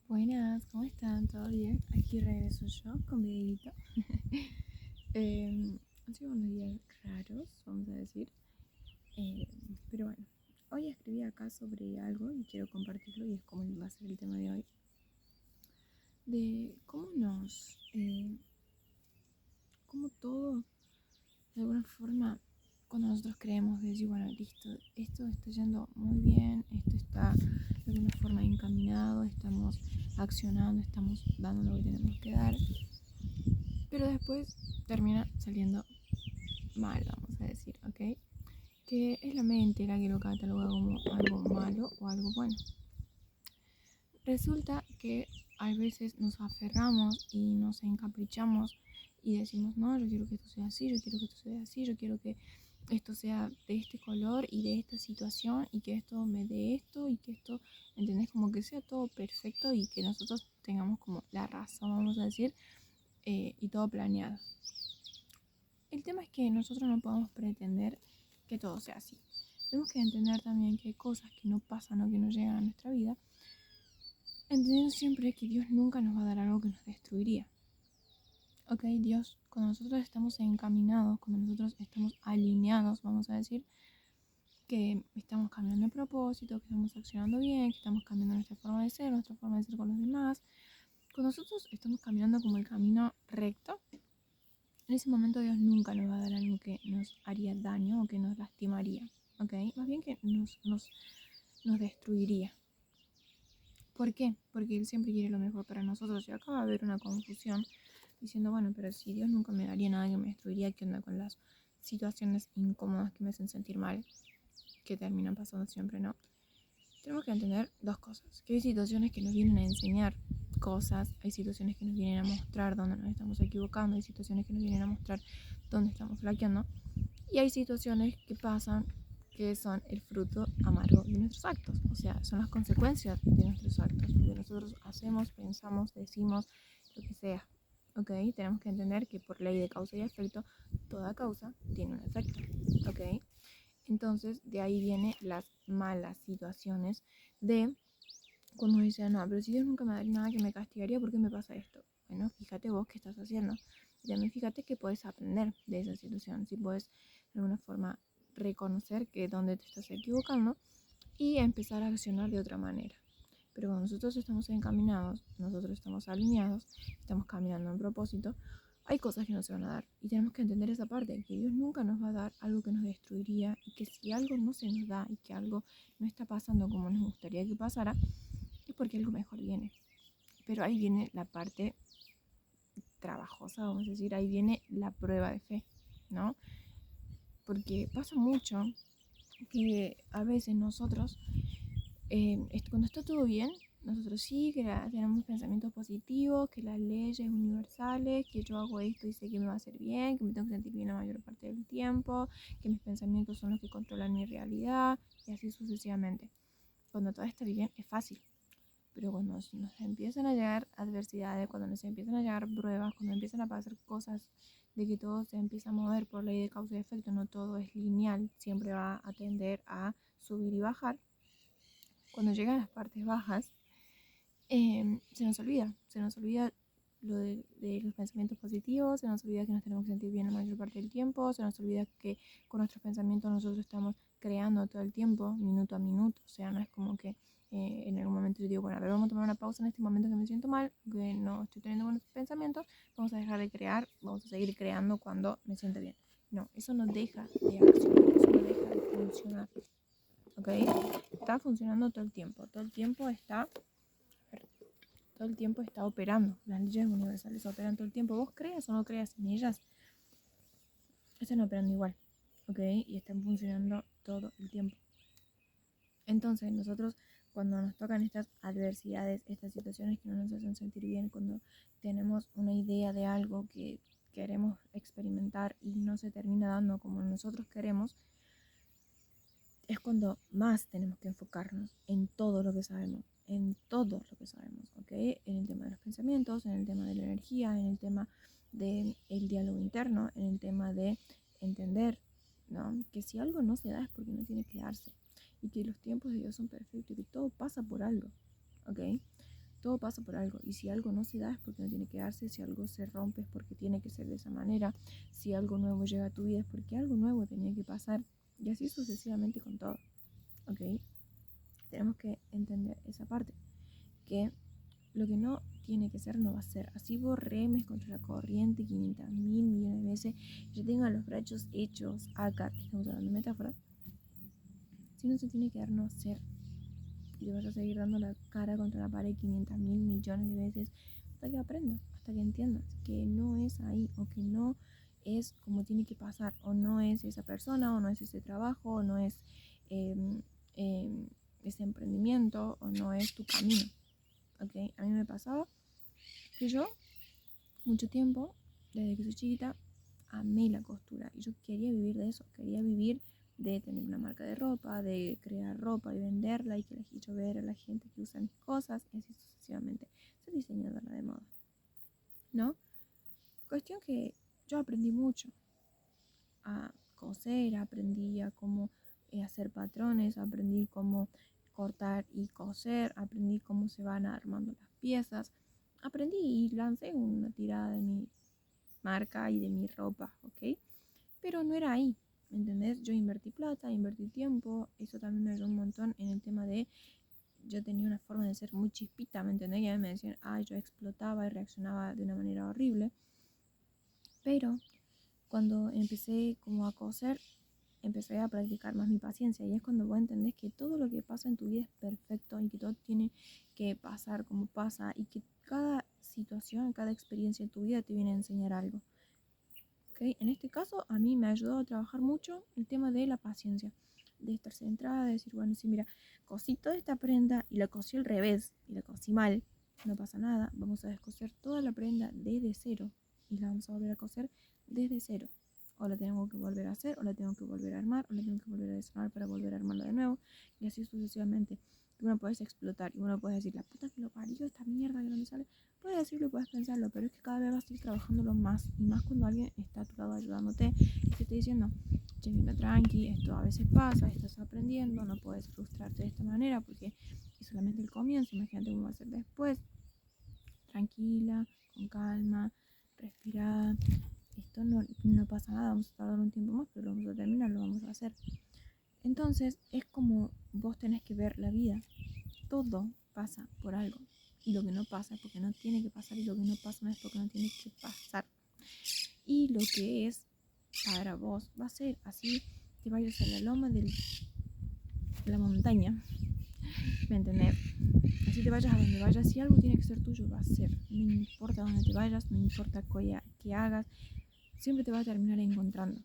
Buenas, ¿cómo están? ¿Todo bien? Aquí regreso yo con videito. Han sido unos días raros, vamos a decir. Eh, pero bueno, hoy escribí acá sobre algo y quiero compartirlo y es como va a ser el tema de hoy. De cómo todo, de alguna forma, cuando nosotros creemos de decir, bueno, listo, esto está yendo muy bien, esto está de alguna forma encaminado, estamos accionando, estamos dando lo que tenemos que dar. Pero después termina saliendo mal, vamos a decir, ¿ok? Que es la mente la que lo cataloga como algo malo o algo bueno. Resulta que a veces nos aferramos y nos encaprichamos y decimos, no, yo quiero que esto sea así, yo quiero que esto sea así, yo quiero que esto sea de este color y de esta situación y que esto me dé esto y que esto, ¿entendés? Como que sea todo perfecto y que nosotros tengamos como la razón, vamos a decir, y todo planeado. El tema es que nosotros no podemos pretender que todo sea así. Tenemos que entender también que hay cosas que no pasan o que no llegan a nuestra vida, entendiendo siempre que Dios nunca nos va a dar algo que nos destruiría. Ok, Dios, cuando nosotros estamos encaminados, cuando nosotros estamos alineados, vamos a decir, que estamos cambiando de propósito, que estamos accionando bien, que estamos cambiando nuestra forma de ser con los demás, cuando nosotros estamos caminando como el camino recto, en ese momento Dios nunca nos va a dar algo que nos haría daño o que nos lastimaría, ¿ok? Más bien que nos destruiría. ¿Por qué? Porque Él siempre quiere lo mejor para nosotros. Y acá va a haber una confusión diciendo, bueno, pero si Dios nunca me daría nada que me destruiría, ¿qué onda con las situaciones incómodas que me hacen sentir mal? Que terminan pasando siempre, ¿no? Tenemos que entender dos cosas. Que hay situaciones que nos vienen a enseñar cosas, hay situaciones que nos vienen a mostrar dónde nos estamos equivocando, hay situaciones que nos vienen a mostrar dónde estamos flaqueando, y hay situaciones que pasan que son el fruto amargo de nuestros actos, o sea, son las consecuencias de nuestros actos, lo que nosotros hacemos, pensamos, decimos, lo que sea, ¿ok? Tenemos que entender que por ley de causa y efecto, toda causa tiene un efecto, ¿ok? Entonces, de ahí vienen las malas situaciones de cuando dice, no, pero si Dios nunca me daría nada que me castigaría, ¿por qué me pasa esto? Bueno, fíjate vos qué estás haciendo. Y también fíjate que puedes aprender de esa situación, si puedes de alguna forma reconocer que donde te estás equivocando y empezar a accionar de otra manera. Pero cuando nosotros estamos encaminados, nosotros estamos alineados, estamos caminando en propósito, hay cosas que no se van a dar. Y tenemos que entender esa parte, que Dios nunca nos va a dar algo que nos destruiría y que si algo no se nos da y que algo no está pasando como nos gustaría que pasara, es porque algo mejor viene. Pero ahí viene la parte trabajosa, vamos a decir, ahí viene la prueba de fe, ¿no? Porque pasa mucho que a veces nosotros, cuando está todo bien, nosotros sí que tenemos pensamientos positivos, que las leyes universales, que yo hago esto y sé que me va a hacer bien, que me tengo que sentir bien la mayor parte del tiempo, que mis pensamientos son los que controlan mi realidad y así sucesivamente. Cuando todo está bien es fácil, pero cuando nos empiezan a llegar adversidades, cuando nos empiezan a llegar pruebas, cuando empiezan a pasar cosas de que todo se empieza a mover por ley de causa y efecto, no todo es lineal, siempre va a tender a subir y bajar. Cuando llegan las partes bajas, se nos olvida lo de los pensamientos positivos, se nos olvida que nos tenemos que sentir bien la mayor parte del tiempo, se nos olvida que con nuestros pensamientos nosotros estamos creando todo el tiempo, minuto a minuto, o sea, no es como que en algún momento yo digo, bueno, a ver, vamos a tomar una pausa en este momento que me siento mal, que no estoy teniendo buenos pensamientos, vamos a dejar de crear, vamos a seguir creando cuando me sienta bien. No, eso no deja de accionar, eso no deja de funcionar, ¿ok? Está funcionando todo el tiempo está operando. Las leyes universales operan todo el tiempo. Vos creas o no creas en ellas, están operando igual, ¿ok? Y están funcionando todo el tiempo. Entonces, nosotros, cuando nos tocan estas adversidades, estas situaciones que no nos hacen sentir bien, cuando tenemos una idea de algo que queremos experimentar y no se termina dando como nosotros queremos, es cuando más tenemos que enfocarnos en todo lo que sabemos, ¿ok? En el tema de los pensamientos, en el tema de la energía, en el tema del diálogo interno, en el tema de entender, ¿no? Que si algo no se da es porque no tiene que darse y que los tiempos de Dios son perfectos y que todo pasa por algo, ¿ok? todo pasa por algo. Y si algo no se da es porque no tiene que darse. Si algo se rompe es porque tiene que ser de esa manera. Si algo nuevo llega a tu vida es porque algo nuevo tenía que pasar. Y así sucesivamente con todo. ¿Ok? Tenemos que entender esa parte. Que lo que no tiene que ser no va a ser. Así vos remes contra la corriente 500.000 millones de veces. Yo tengo los brazos hechos. Acá estamos hablando de metáfora. Si no se tiene que dar, no ser. Y te vas a seguir dando la cara contra la pared 500.000 millones de veces hasta que aprendas, hasta que entiendas que no es ahí o que no es como tiene que pasar o no es esa persona o no es ese trabajo o no es ese emprendimiento o no es tu camino. ¿Okay? A mí me pasaba que yo mucho tiempo, desde que soy chiquita, amé la costura y yo quería vivir de eso, quería vivir de tener una marca de ropa, de crear ropa y venderla y que yo ver a la gente que usa mis cosas y así sucesivamente, ser diseñadora de moda, ¿no? Cuestión que yo aprendí mucho a coser, aprendí a cómo hacer patrones, aprendí cómo cortar y coser, aprendí cómo se van armando las piezas, aprendí y lancé una tirada de mi marca y de mi ropa, ¿ok? Pero no era ahí, ¿me entendés? Yo invertí plata, invertí tiempo, eso también me ayudó un montón en el tema de, yo tenía una forma de ser muy chispita, ¿me entendés? Y a mí me decían, yo explotaba y reaccionaba de una manera horrible, pero cuando empecé como a coser, empecé a practicar más mi paciencia y es cuando vos entendés que todo lo que pasa en tu vida es perfecto y que todo tiene que pasar como pasa y que cada situación, cada experiencia en tu vida te viene a enseñar algo. ¿Okay? En este caso a mí me ayudó a trabajar mucho el tema de la paciencia, de estar centrada, de decir, bueno, sí, mira, cosí toda esta prenda y la cosí al revés y la cosí mal, no pasa nada, vamos a descoser toda la prenda desde cero y la vamos a volver a coser desde cero. O la tengo que volver a hacer, o la tengo que volver a armar, o la tengo que volver a desarmar para volver a armarla de nuevo, y así sucesivamente. Y uno puedes explotar, y uno puede decir, la puta que lo parió, esta mierda que no me sale. Puedes decirlo, puedes pensarlo, pero es que cada vez vas a ir trabajándolo más, y más cuando alguien está a tu lado ayudándote, y te está diciendo, che, mira, tranqui, esto a veces pasa, estás aprendiendo, no puedes frustrarte de esta manera, porque es solamente el comienzo, imagínate cómo va a ser después. Tranquila, con calma, respira. Esto no pasa nada, vamos a tardar un tiempo más, pero lo vamos a terminar, lo vamos a hacer. Entonces es como vos tenés que ver la vida. Todo pasa por algo. Y lo que no pasa es porque no tiene que pasar y lo que no pasa no es porque no tiene que pasar. Y lo que es para vos va a ser así, te vayas a la loma de la montaña. ¿Me entendés? Así te vayas a donde vayas, si algo tiene que ser tuyo, va a ser. No importa dónde te vayas, no importa qué hagas, siempre te vas a terminar encontrando.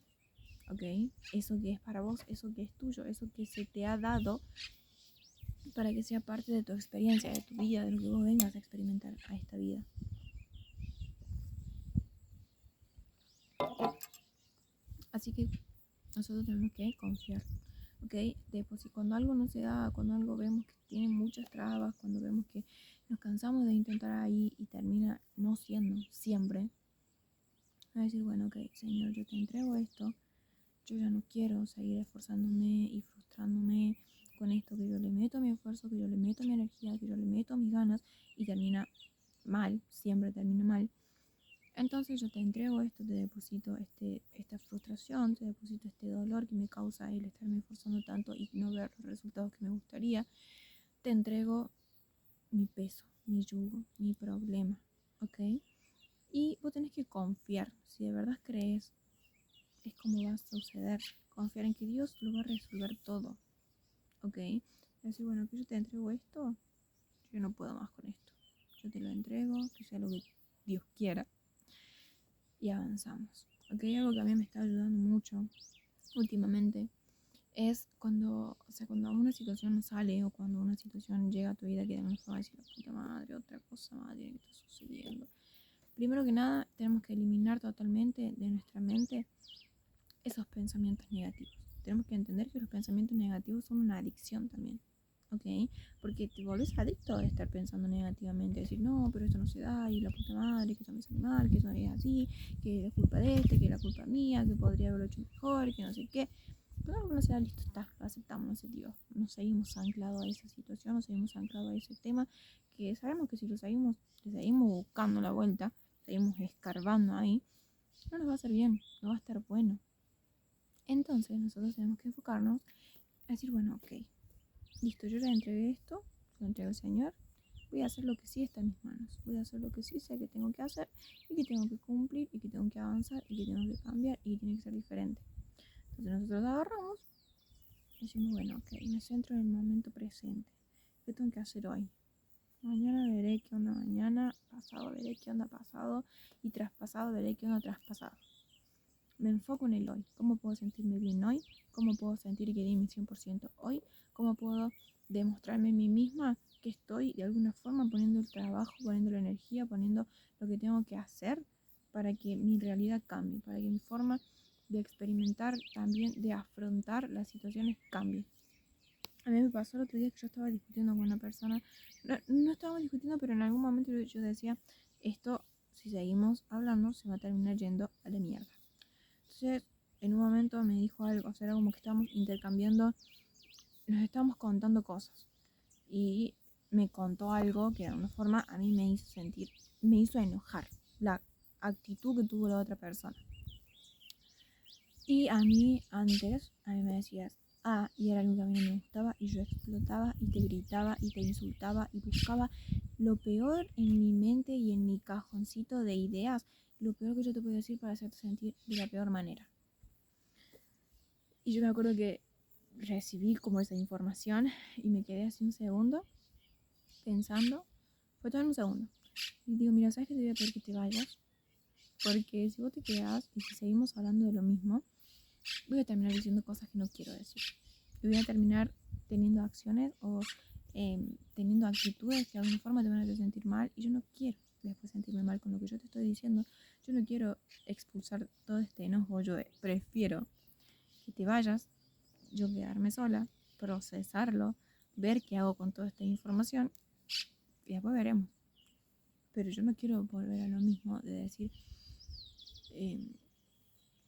¿Ok? Eso que es para vos, eso que es tuyo, eso que se te ha dado para que sea parte de tu experiencia, de tu vida, de lo que vos vengas a experimentar a esta vida. Así que nosotros tenemos que confiar, ¿ok? Después, si cuando algo no se da, cuando algo vemos que tiene muchas trabas, cuando vemos que nos cansamos de intentar ahí y termina no siendo siempre, a decir, bueno, ok, Señor, yo te entrego esto, yo ya no quiero seguir esforzándome y frustrándome con esto, que yo le meto mi esfuerzo, que yo le meto mi energía, que yo le meto mis ganas y termina mal, siempre termina mal. Entonces yo te entrego esto, te deposito esta frustración, te deposito este dolor que me causa el estarme esforzando tanto y no ver los resultados que me gustaría. Te entrego mi peso, mi yugo, mi problema, ¿ok? Y vos tenés que confiar, si de verdad crees, es como va a suceder. Confiar en que Dios lo va a resolver todo, ¿ok? Decir, bueno, que yo te entrego esto, yo no puedo más con esto. Yo te lo entrego, que sea lo que Dios quiera. Y avanzamos. ¿Ok? Algo que a mí me está ayudando mucho últimamente es cuando una situación no sale o cuando una situación llega a tu vida que no va a decir la puta madre, otra cosa madre que está sucediendo. Primero que nada, tenemos que eliminar totalmente de nuestra mente esos pensamientos negativos. Tenemos que entender que los pensamientos negativos son una adicción también. ¿Ok? Porque te volvés adicto a estar pensando negativamente, decir, no, pero esto no se da, y la puta madre, que eso me sale mal, que eso no es así, que la culpa de que la culpa mía, que podría haberlo hecho mejor, que no sé qué. Pero algo no se da, listo, está, lo aceptamos, no sé, Dios. Nos seguimos anclados a esa situación, nos seguimos anclados a ese tema que sabemos que si le seguimos buscando la vuelta, seguimos escarbando ahí, no nos va a hacer bien, no va a estar bueno. Entonces nosotros tenemos que enfocarnos a decir, bueno, ok, listo, yo le entregué esto, lo entregué al Señor, voy a hacer lo que sí está en mis manos, voy a hacer lo que sí sé que tengo que hacer y que tengo que cumplir y que tengo que avanzar y que tengo que cambiar y que tiene que ser diferente. Entonces nosotros agarramos y decimos, bueno, ok, me centro en el momento presente. ¿Qué tengo que hacer hoy? Mañana veré qué onda mañana, pasado veré qué onda pasado y traspasado veré qué onda traspasado. Me enfoco en el hoy. ¿Cómo puedo sentirme bien hoy? ¿Cómo puedo sentir que di mi 100% hoy? ¿Cómo puedo demostrarme a mí misma que estoy de alguna forma poniendo el trabajo, poniendo la energía, poniendo lo que tengo que hacer para que mi realidad cambie, para que mi forma de experimentar también, de afrontar las situaciones cambie? A mí me pasó el otro día que yo estaba discutiendo con una persona, no estábamos discutiendo, pero en algún momento yo decía, esto, si seguimos hablando, se va a terminar yendo a la mierda. Entonces, en un momento me dijo algo, o sea, era como que estábamos intercambiando, nos estábamos contando cosas. Y me contó algo que de alguna forma a mí me hizo sentir, me hizo enojar la actitud que tuvo la otra persona. Y a mí antes, a mí me decías, y era algo que a mí no me gustaba, y yo explotaba, y te gritaba, y te insultaba, y buscaba lo peor en mi mente y en mi cajoncito de ideas, lo peor que yo te podía decir para hacerte sentir de la peor manera. Y yo me acuerdo que recibí como esa información y me quedé así un segundo pensando, fue todo en un segundo. Y digo, mira, ¿sabes qué? Te voy a pedir que te vayas, porque si vos te quedás y si seguimos hablando de lo mismo, voy a terminar diciendo cosas que no quiero decir. Y voy a terminar teniendo acciones o teniendo actitudes que de alguna forma te van a hacer sentir mal. Y yo no quiero después sentirme mal con lo que yo te estoy diciendo. Yo no quiero expulsar todo este enojo. Yo prefiero que te vayas, yo quedarme sola, procesarlo, ver qué hago con toda esta información y después veremos. Pero yo no quiero volver a lo mismo de decir,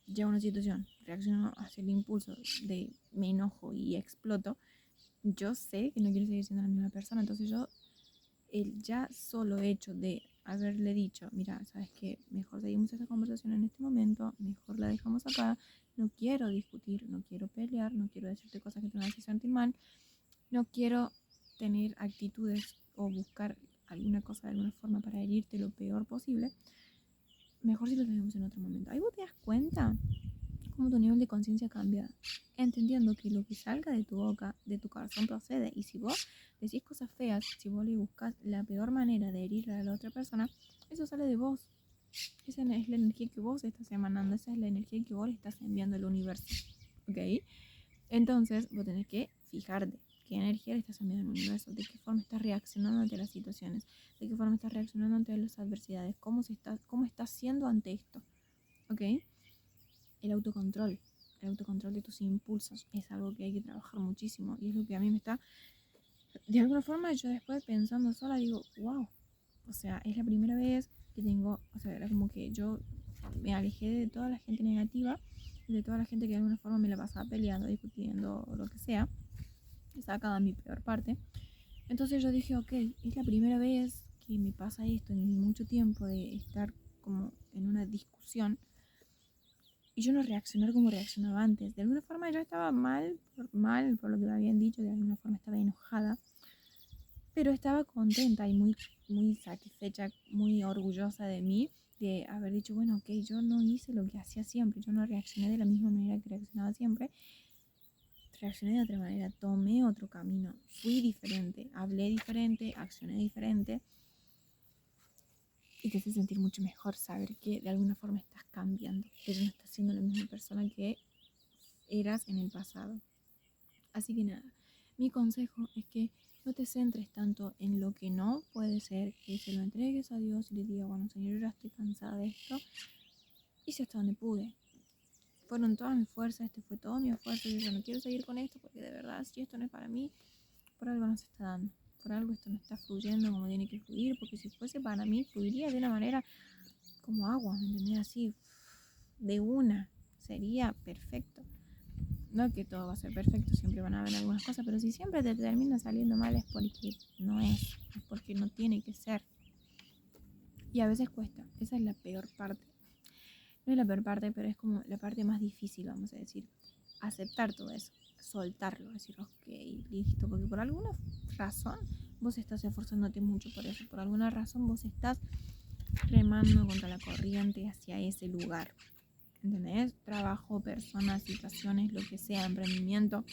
ya una situación, reacciono hacia el impulso de me enojo y exploto, yo sé que no quiero seguir siendo la misma persona. Entonces yo, el ya solo hecho de haberle dicho, mira, sabes que mejor seguimos esta conversación en este momento, mejor la dejamos acá, no quiero discutir, no quiero pelear, no quiero decirte cosas que te van a hacer sentir mal, no quiero tener actitudes o buscar alguna cosa de alguna forma para herirte lo peor posible, mejor si lo dejamos en otro momento. Ahí vos te das cuenta cómo tu nivel de conciencia cambia, entendiendo que lo que salga de tu boca, de tu corazón procede. Y si vos decís cosas feas, si vos le buscas la peor manera de herir a la otra persona, eso sale de vos. Esa es la energía que vos estás emanando, esa es la energía que vos estás enviando al universo. ¿Ok? Entonces, vos tenés que fijarte qué energía le estás enviando al universo, de qué forma estás reaccionando ante las situaciones, de qué forma estás reaccionando ante las adversidades, cómo estás siendo ante esto. ¿Ok? El autocontrol de tus impulsos es algo que hay que trabajar muchísimo y es lo que a mí me está, de alguna forma yo después pensando sola digo, wow, o sea, es la primera vez que tengo, o sea, era como que yo me alejé de toda la gente negativa, de toda la gente que de alguna forma me la pasaba peleando, discutiendo o lo que sea, sacaba mi peor parte. Entonces yo dije, ok, es la primera vez que me pasa esto en mucho tiempo de estar como en una discusión y yo no reaccionar como reaccionaba antes. De alguna forma yo estaba mal por lo que me habían dicho, de alguna forma estaba enojada, pero estaba contenta y muy satisfecha, muy orgullosa de mí, de haber dicho, bueno, ok, yo no hice lo que hacía siempre, yo no reaccioné de la misma manera que reaccionaba siempre, reaccioné de otra manera, tomé otro camino, fui diferente, hablé diferente, accioné diferente. Y te hace sentir mucho mejor saber que de alguna forma estás cambiando, que ya no estás siendo la misma persona que eras en el pasado. Así que nada, mi consejo es que no te centres tanto en lo que no puede ser, que se lo entregues a Dios y le digas, bueno, Señor, yo ya estoy cansada de esto, hice hasta donde pude. Fueron todas mis fuerzas, este fue todo mi esfuerzo, yo ya no quiero seguir con esto porque de verdad, si esto no es para mí, por algo no se está dando. Por algo esto no está fluyendo como tiene que fluir, porque si fuese para mí, fluiría de una manera como agua, ¿me entendés? Así, de una, sería perfecto. No que todo va a ser perfecto, siempre van a haber algunas cosas, pero si siempre te termina saliendo mal es porque no es porque no tiene que ser. Y a veces cuesta, esa es la peor parte. No es la peor parte, pero es como la parte más difícil, vamos a decir. Aceptar todo eso, soltarlo, decir, ok, listo, porque por alguna razón vos estás esforzándote mucho por eso, por alguna razón vos estás remando contra la corriente hacia ese lugar. ¿Entendés? Trabajo, personas, situaciones, lo que sea, emprendimiento,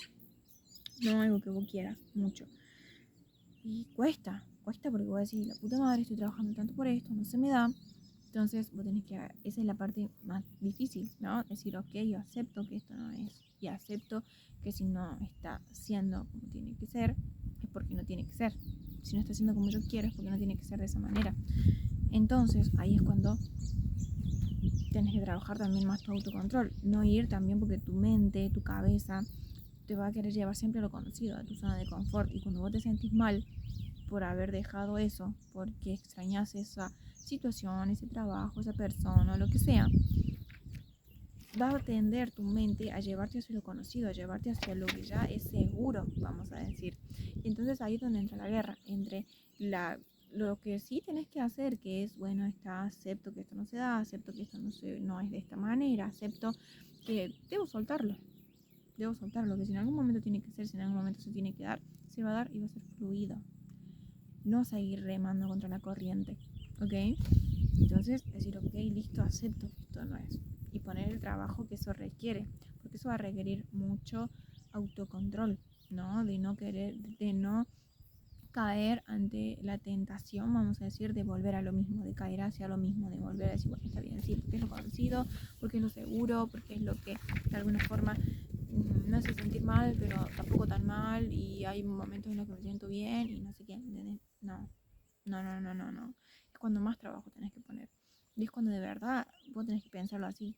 no algo que vos quieras mucho. Y cuesta porque vos decís, la puta madre, estoy trabajando tanto por esto, no se me da. Entonces vos tenés que, esa es la parte más difícil, ¿no? Decir, ok, yo acepto que esto no es, y acepto que si no está siendo como tiene que ser, es porque no tiene que ser. Si no está siendo como yo quiero, es porque no tiene que ser de esa manera. Entonces ahí es cuando tienes que trabajar también más tu autocontrol, no ir también porque tu mente, tu cabeza te va a querer llevar siempre a lo conocido, a tu zona de confort, y cuando vos te sentís mal por haber dejado eso, porque extrañas esa situación, ese trabajo, esa persona, lo que sea, va a tender tu mente a llevarte hacia lo conocido, a llevarte hacia lo que ya es seguro, vamos a decir. Y entonces ahí es donde entra la guerra, entre lo que sí tenés que hacer, que es, bueno, acepto que esto no se da, acepto que esto no es de esta manera, acepto que debo soltarlo, que si en algún momento tiene que ser, si en algún momento se tiene que dar, se va a dar y va a ser fluido. No seguir remando contra la corriente, ¿ok? Entonces decir, ok, listo, acepto que esto no es. Y poner el trabajo que eso requiere, porque eso va a requerir mucho autocontrol, ¿no? De no caer ante la tentación, vamos a decir, de volver a lo mismo, de caer hacia lo mismo, de volver a decir, bueno, está bien, sí, porque es lo conocido, porque es lo seguro, porque es lo que de alguna forma me hace sentir mal, pero tampoco tan mal, y hay momentos en los que me siento bien y no sé qué, ¿entendés? No. Es cuando más trabajo tenés que poner. Y es cuando de verdad vos tenés que pensarlo así.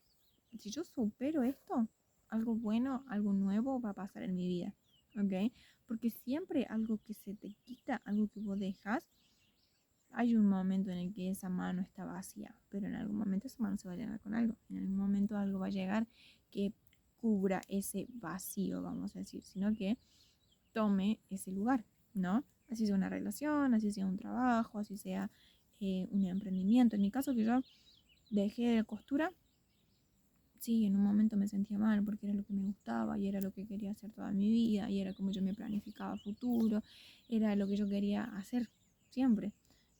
Si yo supero esto, algo bueno, algo nuevo va a pasar en mi vida. ¿Ok? Porque siempre algo que se te quita, algo que vos dejas, hay un momento en el que esa mano está vacía, pero en algún momento esa mano se va a llenar con algo. En algún momento algo va a llegar que cubra ese vacío, vamos a decir, sino que tome ese lugar, ¿no? Así sea una relación, así sea un trabajo, así sea un emprendimiento. En mi caso, que yo dejé costura, sí, en un momento me sentía mal porque era lo que me gustaba y era lo que quería hacer toda mi vida y era como yo me planificaba futuro, era lo que yo quería hacer siempre.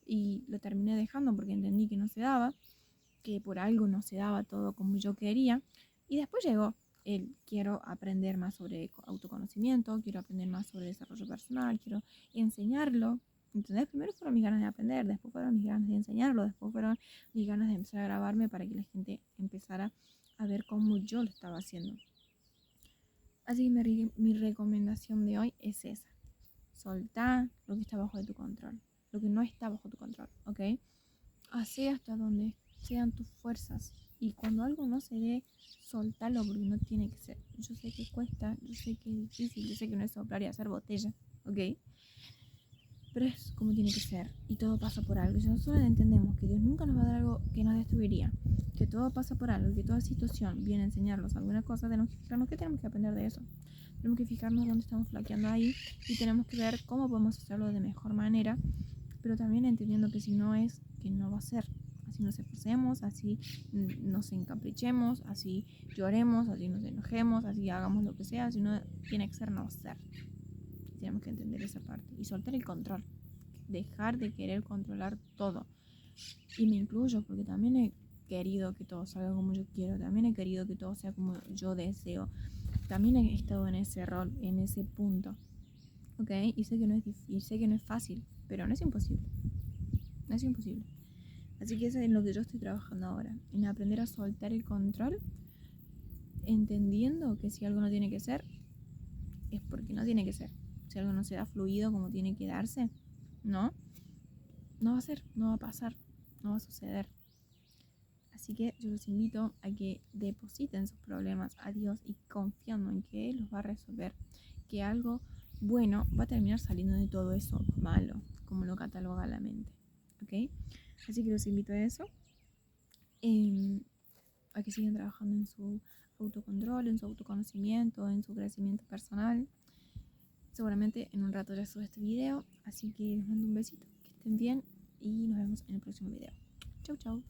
Y lo terminé dejando porque entendí que no se daba, que por algo no se daba todo como yo quería. Y después llegó el quiero aprender más sobre autoconocimiento, quiero aprender más sobre desarrollo personal, quiero enseñarlo. Entonces, primero fueron mis ganas de aprender, después fueron mis ganas de enseñarlo, después fueron mis ganas de empezar a grabarme para que la gente empezara a ver cómo yo lo estaba haciendo. Así que mi recomendación de hoy es esa. Soltá lo que está bajo de tu control, lo que no está bajo tu control, ¿ok? Hacé hasta donde sean tus fuerzas. Y cuando algo no se dé, soltalo porque no tiene que ser. Yo sé que cuesta, yo sé que es difícil, yo sé que no es soplar y hacer botella, ¿ok? Pero es como tiene que ser. Y todo pasa por algo. Y si nosotros entendemos que Dios nunca nos va a dar algo que nos destruiría, que todo pasa por algo, que toda situación viene a enseñarnos alguna cosa, tenemos que fijarnos que tenemos que aprender de eso. Tenemos que fijarnos dónde estamos flaqueando ahí y tenemos que ver cómo podemos hacerlo de mejor manera, pero también entendiendo que si no es, que no va a ser. Así nos esforcemos, así nos encaprichemos, así lloremos, así nos enojemos, así hagamos lo que sea, si no tiene que ser, no ser. Tenemos que entender esa parte y soltar el control, dejar de querer controlar todo. Y me incluyo porque también he querido que todo salga como yo quiero, también he querido que todo sea como yo deseo, también he estado en ese rol, en ese punto, ¿ok? Y sé que no es difícil, sé que no es fácil, pero no es imposible, no es imposible. Así que eso es en lo que yo estoy trabajando ahora, en aprender a soltar el control, entendiendo que si algo no tiene que ser, es porque no tiene que ser. Si algo no se da fluido como tiene que darse, no va a ser, no va a pasar, no va a suceder. Así que yo los invito a que depositen sus problemas a Dios y confiando en que Él los va a resolver, que algo bueno va a terminar saliendo de todo eso malo, como lo cataloga la mente, ¿ok? Así que los invito a eso, a que sigan trabajando en su autocontrol, en su autoconocimiento, en su crecimiento personal. Seguramente en un rato ya sube este video, así que les mando un besito, que estén bien y nos vemos en el próximo video. Chau, chau.